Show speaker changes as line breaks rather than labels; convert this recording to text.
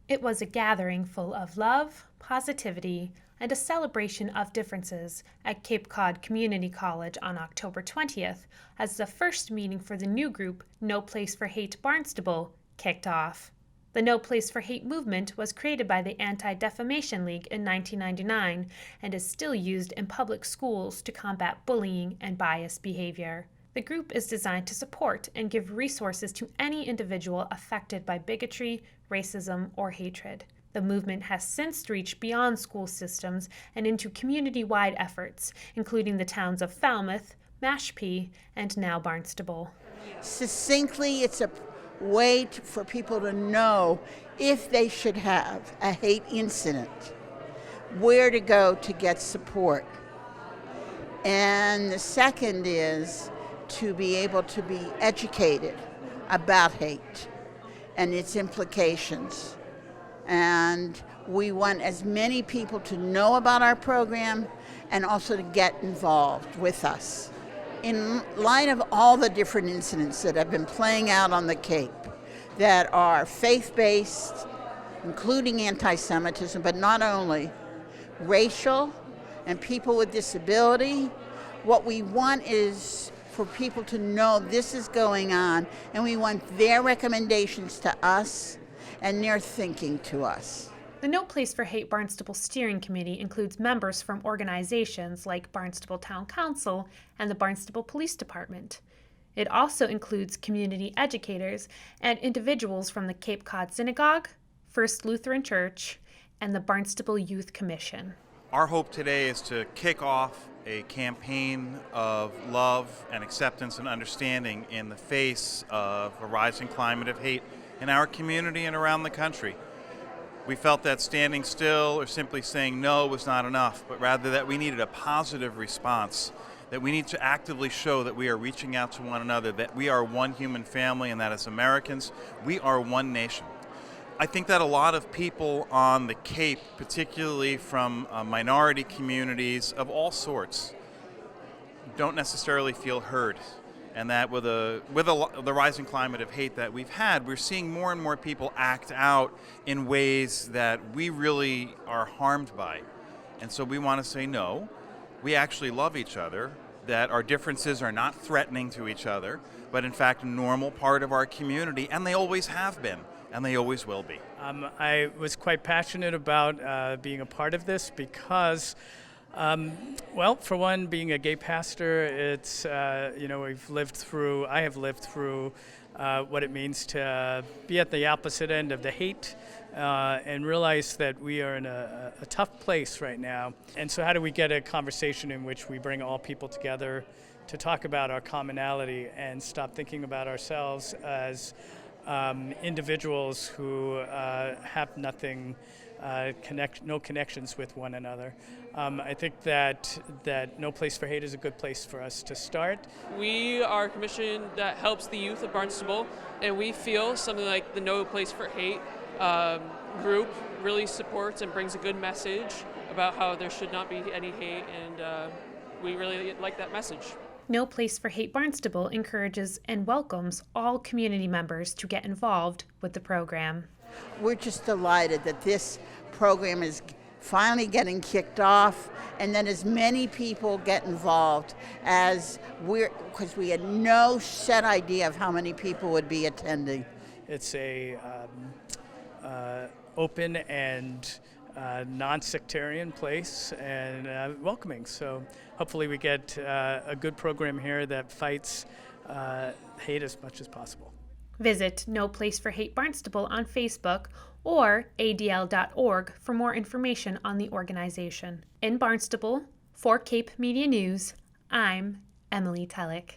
It was a gathering full of love, positivity, and a celebration of differences at Cape Cod Community College on October 20th as the first meeting for the new group No Place for Hate Barnstable kicked off. The No Place for Hate movement was created by the Anti-Defamation League in 1999 and is still used in public schools to combat bullying and biased behavior. The group is designed to support and give resources to any individual affected by bigotry, racism, or hatred. The movement has since reached beyond school systems and into community-wide efforts, including the towns of Falmouth, Mashpee, and now Barnstable.
Succinctly, it's a way for people to know if they should have a hate incident, where to go to get support. And the second is to be able to be educated about hate and its implications. And we want as many people to know about our program and also to get involved with us. In light of all the different incidents that have been playing out on the Cape that are faith-based, including anti-Semitism, but not only, racial and people with disability, what we want is for people to know this is going on, and we want their recommendations to us and their thinking to us.
The No Place for Hate Barnstable Steering Committee includes members from organizations like Barnstable Town Council and the Barnstable Police Department. It also includes community educators and individuals from the Cape Cod Synagogue, First Lutheran Church, and the Barnstable Youth Commission.
Our hope today is to kick off a campaign of love and acceptance and understanding in the face of a rising climate of hate in our community and around the country. We felt that standing still or simply saying no was not enough, but rather that we needed a positive response, that we need to actively show that we are reaching out to one another, that we are one human family, and that as Americans, we are one nation. I think that a lot of people on the Cape, particularly from minority communities of all sorts, don't necessarily feel heard. And that with the rising climate of hate that we've had, we're seeing more and more people act out in ways that we really are harmed by. And so we want to say no, we actually love each other, that our differences are not threatening to each other, but in fact a normal part of our community, and they always have been, and they always will be.
I was quite passionate about being a part of this because well, for one, being a gay pastor, it's, I have lived through what it means to be at the opposite end of the hate and realize that we are in a tough place right now. And so how do we get a conversation in which we bring all people together to talk about our commonality and stop thinking about ourselves as individuals who have nothing, no connections with one another. I think that No Place for Hate is a good place for us to start.
We are a commission that helps the youth of Barnstable, and we feel something like the No Place for Hate group really supports and brings a good message about how there should not be any hate, and we really like that message.
No Place for Hate Barnstable encourages and welcomes all community members to get involved with the program.
We're just delighted that this program is finally getting kicked off, and that as many people get involved as because we had no set idea of how many people would be attending.
It's a open and non-sectarian place and welcoming. So hopefully we get a good program here that fights hate as much as possible.
Visit No Place for Hate Barnstable on Facebook or adl.org for more information on the organization. In Barnstable, for Cape Media News, I'm Emily Tullock.